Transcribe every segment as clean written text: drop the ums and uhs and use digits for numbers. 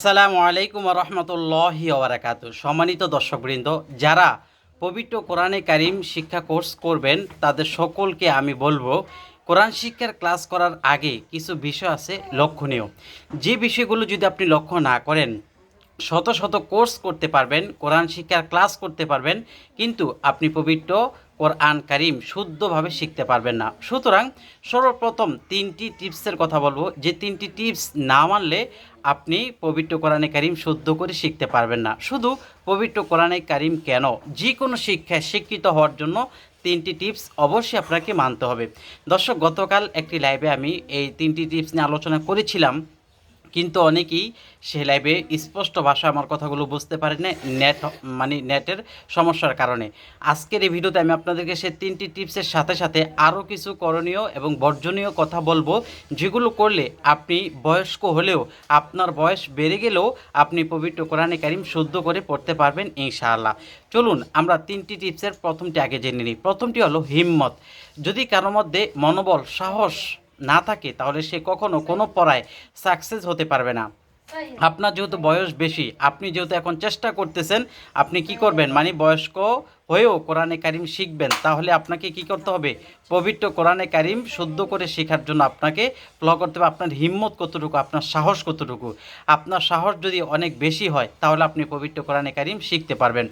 আসসালামু আলাইকুম রহমতুল্লাহি ওবারাকাতু। সম্মানিত দর্শকবৃন্দ, যারা পবিত্র কোরআনে কারিম শিক্ষা কোর্স করবেন তাদের সকলকে আমি বলবো, কোরআন শিক্ষার ক্লাস করার আগে কিছু বিষয় আছে লক্ষণীয়। যে বিষয়গুলো যদি আপনি লক্ষ্য না করেন, শত শত কোর্স করতে পারবেন, কোরআন শিক্ষার ক্লাস করতে পারবেন, কিন্তু আপনি পবিত্র কোরআন কারিম শুদ্ধভাবে শিখতে পারবেন না। সুতরাং সর্বপ্রথম তিনটি টিপসের কথা বলবো, যে তিনটি টিপস না মানলে আপনি পবিত্র কোরআনে কারিম শুদ্ধ করে শিখতে পারবেন না। শুধু পবিত্র কোরআনে কারিম কেন, যে কোনো শিক্ষায় শিক্ষিত হওয়ার জন্য তিনটি টিপস অবশ্যই আপনাকে মানতে হবে। দর্শক, গতকাল একটি লাইভে আমি এই তিনটি টিপস নিয়ে আলোচনা করেছিলাম, কিন্তু অনেকেই সে লাইভে স্পষ্ট ভাষা আমার কথাগুলো বুঝতে পারে না, নেটের সমস্যার কারণে। আজকের এই ভিডিওতে আমি আপনাদেরকে সে তিনটি টিপসের সাথে সাথে আরও কিছু করণীয় এবং বর্জনীয় কথা বলবো, যেগুলো করলে আপনি বয়স্ক হলেও, আপনার বয়স বেড়ে গেলেও আপনি পবিত্র কোরআনে কারিম শুদ্ধ করে পড়তে পারবেন ইনশাআল্লাহ। চলুন আমরা তিনটি টিপসের প্রথমটি আগে জেনে নিই। প্রথমটি হলো হিম্মত। যদি কারোর মধ্যে মনোবল, সাহস না থাকে, তাহলে সে কখনো কোনো পড়ায় সাকসেস হতে পারবে না। আপনার যেহেতু বয়স বেশি, আপনি যেহেতু এখন চেষ্টা করতেছেন, আপনি কি করবেন, বয়স্ক হয়েও কোরআনে কারিম শিখবেন, তাহলে আপনাকে কি করতে হবে, পবিত্র কোরআনে কারিম শুদ্ধ করে শেখার জন্য আপনাকে ফলো করতে হবে আপনার হিম্মত কতটুকু, আপনার সাহস কতটুকু। আপনার সাহস যদি অনেক বেশি হয়, তাহলে আপনি পবিত্র কোরআনে কারিম শিখতে পারবেন।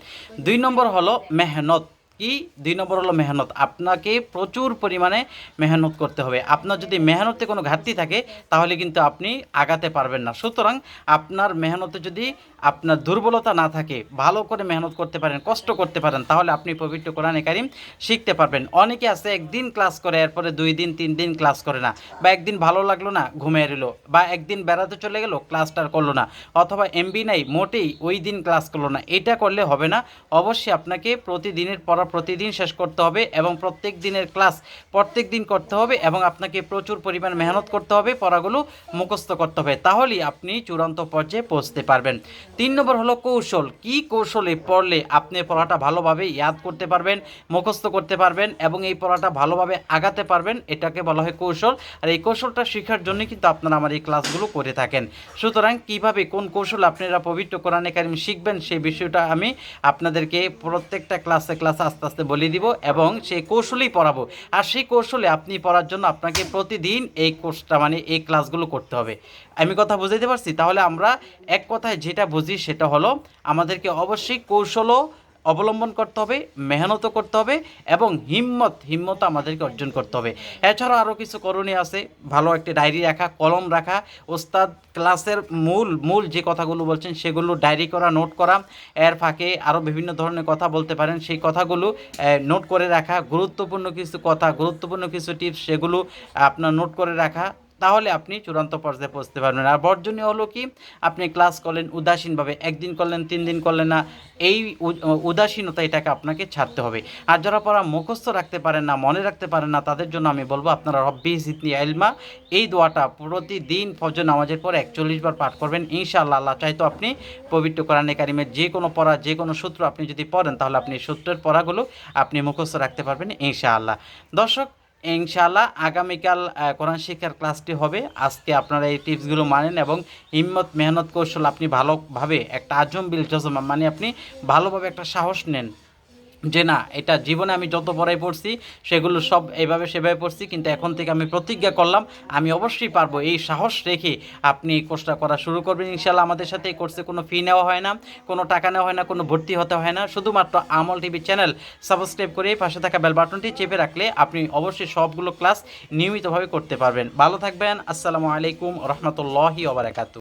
2 নম্বর হলো মেহনত। কি 2 নম্বর হলো মেহনত। আপনাকে প্রচুর পরিমাণে মেহনত করতে হবে। আপনার যদি মেহনতে কোনো ঘাটতি থাকে, তাহলে কিন্তু আপনি আগাতে পারবেন না। সুতরাং আপনার মেহনতে যদি আপনার দুর্বলতা না থাকে, ভালো করে মেহনত করতে পারেন, কষ্ট করতে পারেন, তাহলে আপনি পবিত্র কোরআনে কারিম শিখতে পারবেন। অনেকে আছে একদিন ক্লাস করে, এরপরে 2 দিন 3 দিন ক্লাস করে না, বা একদিন ভালো লাগলো না ঘুমিয়ে রইল, বা একদিন বেড়াতে চলে গেল ক্লাসটা করলো না, অথবা এমবি নাই মোটেই ওই দিন ক্লাস করলো না। এটা করলে হবে না। অবশ্যই আপনাকে প্রতিদিনের পড়া প্রতিদিন শেষ করতে হবে, এবং প্রত্যেক দিনের ক্লাস প্রত্যেক দিন করতে হবে, এবং আপনাকে প্রচুর পরিমাণ মেহনত করতে হবে, পড়াগুলো মুখস্থ করতে হবে, তাহলেই আপনি চূড়ান্ত পর্যায়ে পৌঁছতে পারবেন। 3 নম্বর হলো কৌশল। কি কৌশলে পড়লে আপনি পড়াটা ভালোভাবে ইয়াদ করতে পারবেন, মুখস্থ করতে পারবেন, এবং এই পড়াটা ভালোভাবে আগাতে পারবেন, এটাকে বলা হয় কৌশল। আর এই কৌশলটা শেখার জন্য কিন্তু আপনারা আমার এই ক্লাসগুলো করে থাকেন। সুতরাং কিভাবে কোন কৌশল আপনারা পবিত্র কোরআনে কারিম শিখবেন, সেই বিষয়টা আমি আপনাদেরকে প্রত্যেকটা ক্লাসে আস্তে আস্তে বলে দিব, এবং সেই কৌশলেই পড়াবো। আর সেই কৌশলে আপনি পড়ার জন্য আপনাকে প্রতিদিন এই কোর্সটা এই ক্লাসগুলো করতে হবে। আমি কথা বুঝাইতে পারছি? তাহলে আমরা এক কথায় যেটা বুঝি সেটা হলো, আমাদেরকে অবশ্যই কৌশলও অবলম্বন করতে হবে, মেহনতও করতে হবে, এবং হিম্মত আমাদেরকে অর্জন করতে হবে। এছাড়াও আরও কিছু করণীয় আছে। ভালো একটি ডায়েরি রাখা, কলম রাখা, ওস্তাদ ক্লাসের মূল যে কথাগুলো বলছেন সেগুলো ডায়েরি করা, নোট করা, এর ফাঁকে আরও বিভিন্ন ধরনের কথা বলতে পারেন, সেই কথাগুলো নোট করে রাখা, গুরুত্বপূর্ণ কিছু কথা, গুরুত্বপূর্ণ কিছু টিপস, সেগুলো আপনার নোট করে রাখা, তাহলে আপনি চূড়ান্ত পর্যায়ে পৌঁছতে পারবেন। আর বর্জনীয় হলো কি, আপনি ক্লাস করলেন উদাসীনভাবে, একদিন করলেন 3 দিন করলেন না, এই উদাসীনতা এটাকে আপনাকে ছাড়তে হবে। আর যারা পড়া মুখস্থ রাখতে পারেন না, মনে রাখতে পারেন না, তাদের জন্য আমি বলবো আপনারা রব্বি জিদনি ইলমা, এই দোয়াটা প্রতিদিন ফজর নামাজের পর 41 বার পাঠ করবেন ইনশাআল্লাহ। আল্লাহ চাইতো আপনি পবিত্র কোরআনে কারিমের যে কোনো পড়া, যে কোনো সূত্র আপনি যদি পড়েন, তাহলে আপনি সূত্রের পড়াগুলো আপনি মুখস্থ রাখতে পারবেন ইনশাআল্লাহ। দর্শক, ইনশাআল্লাহ আগামীকাল কোরআন শিক্ষার ক্লাসটি হবে। আজকে আপনারা এই টিপসগুলো মানেন, এবং হিম্মত, মেহনত, কৌশল আপনি ভালোভাবে একটা আজম বিল জজমা, আপনি ভালোভাবে একটা সাহস নেন যে না, এটা জীবনে আমি যত পড়াই পড়ছি সেগুলো সব এইভাবে সেভাবে পড়ছি, কিন্তু এখন থেকে আমি প্রতিজ্ঞা করলাম আমি অবশ্যই পারবো। এই সাহস রেখে আপনি এই কোর্সটা করা শুরু করবেন ইনশাআল্লাহ। আমাদের সাথে এই কোর্সে কোনো ফি নেওয়া হয় না, কোনো টাকা নেওয়া হয় না, কোনো ভর্তি হতে হয় না। শুধুমাত্র আমল টিভি চ্যানেল সাবস্ক্রাইব করে পাশে থাকা বেল বাটনটি চেপে রাখলে আপনি অবশ্যই সবগুলো ক্লাস নিয়মিতভাবে করতে পারবেন। ভালো থাকবেন। আসসালামু আলাইকুম রহমতুল্লাহি ওয়া বারাকাতুহু।